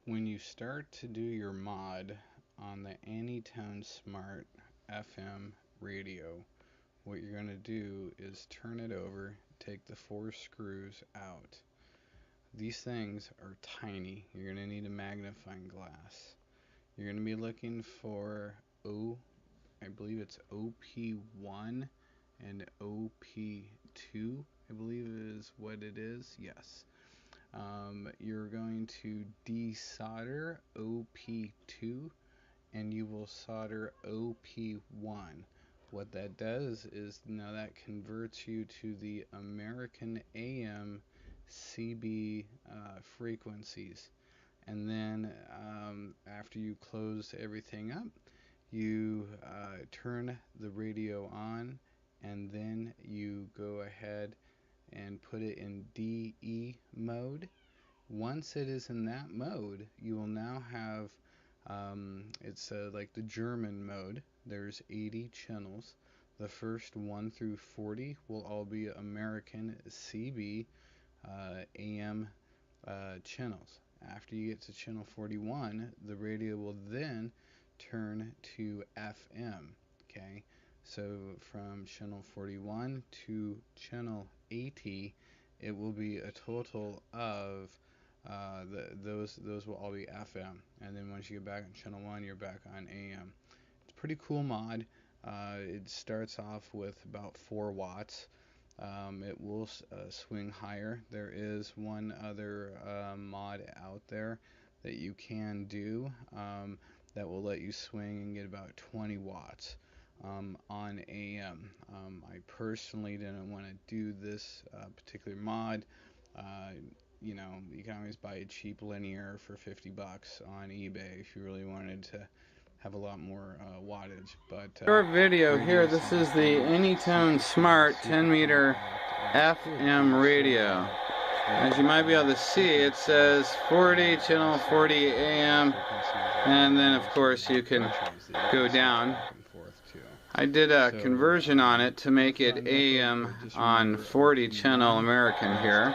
when you start to do your mod on the Anytone Smart FM radio, what you're going to do is turn it over, take the 4 screws out. These things are tiny. You're going to need a magnifying glass. You're going to be looking for I believe it's OP1 and OP2, I believe is what it is. Yes. You're going to desolder OP2 and you will solder OP1. What that does is now that converts you to the American AM CB frequencies. And then after you close everything up, you turn the radio on, and then you go ahead and put it in DE mode. Once it is in that mode, you will now have it's like the German mode. There's 80 channels. The first 1 through 40 will all be American CB AM channels. After you get to channel 41, the radio will then turn to FM. Okay, so from channel 41 to channel 80, it will be a total of those will all be FM. And then once you get back on channel 1, you're back on AM. It's a pretty cool mod. It starts off with about 4 watts. It will swing higher. There is one other mod out there that you can do that will let you swing and get about 20 watts on AM. I personally didn't want to do this particular mod. You know, you can always buy a cheap linear for $50 on eBay if you really wanted to have a lot more wattage. But short video here. This is the Anytone Smart 10-meter FM radio. As you might be able to see, it says 40, channel 40 AM, and then of course you can go down. I did a conversion on it to make it AM on 40 channel American here.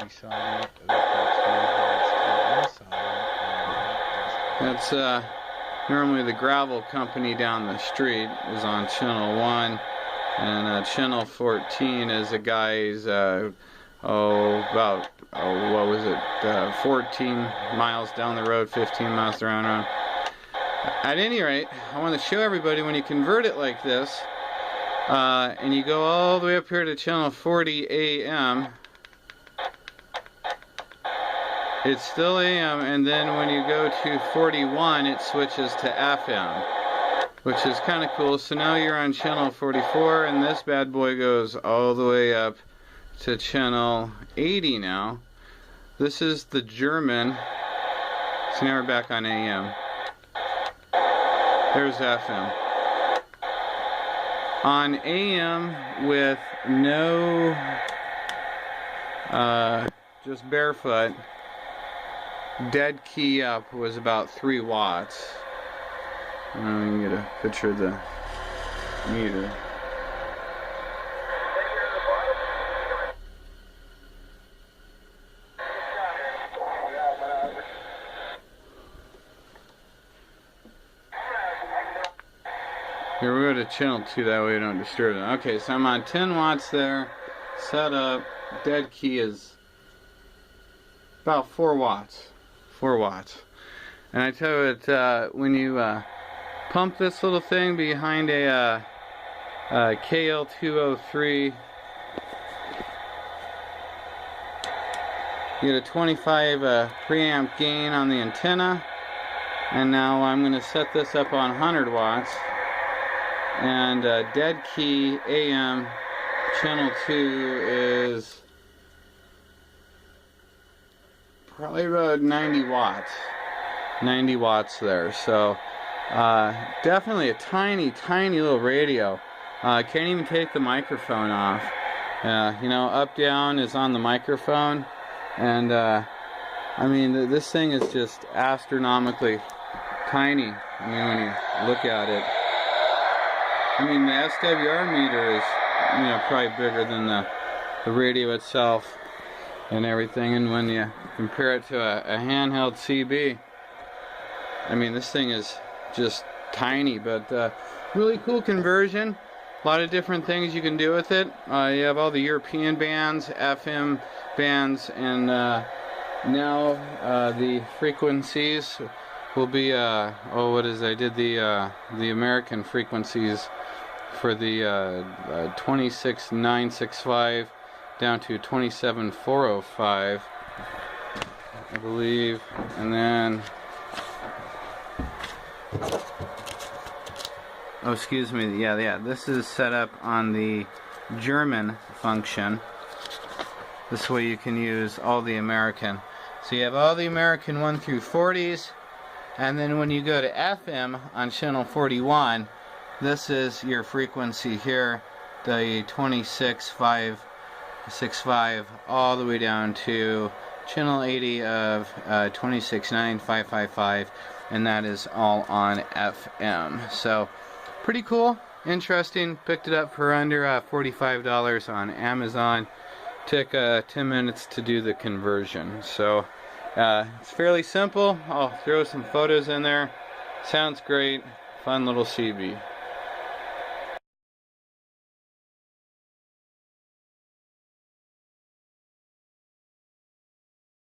That's normally the gravel company down the street is on channel 1, and channel 14 is a guy's about 14 miles down the road, 15 miles around. At any rate, I want to show everybody when you convert it like this, and you go all the way up here to channel 40 AM, it's still AM, and then when you go to 41, it switches to FM, which is kind of cool. So now you're on channel 44, and this bad boy goes all the way up to channel 80 now. This is the German. So now we're back on AM. There's FM. On AM with no, just barefoot, dead key up was about 3 watts. You can get a picture of the meter. Here we go to channel 2, that way we don't disturb it. Okay, so I'm on 10 watts there, set up, dead key is about 4 watts. 4 watts. And I tell you what, when you pump this little thing behind a KL203, you get a 25 preamp gain on the antenna. And now I'm going to set this up on 100 watts. And dead key AM channel 2 is probably about 90 watts. 90 watts there. So definitely a tiny little radio. Can't even take the microphone off. You know, up down is on the microphone, and I mean this thing is just astronomically tiny. I mean, when you look at it, I mean the SWR meter is, you know, probably bigger than the radio itself and everything. And when you compare it to a handheld CB, I mean, this thing is just tiny, but really cool conversion. A lot of different things you can do with it. You have all the European bands, FM bands, and now the frequencies will be I did the American frequencies for the 26965 down to 27405, I believe, and then oh, excuse me, yeah, this is set up on the German function. This way you can use all the American. So you have all the American 1 through 40s, and then when you go to FM on channel 41, this is your frequency here, the 26565, all the way down to channel 80 of 26955, and that is all on FM. So pretty cool, interesting. Picked it up for under $45 on Amazon. Took 10 minutes to do the conversion. So it's fairly simple. I'll throw some photos in there. Sounds great. Fun little CB.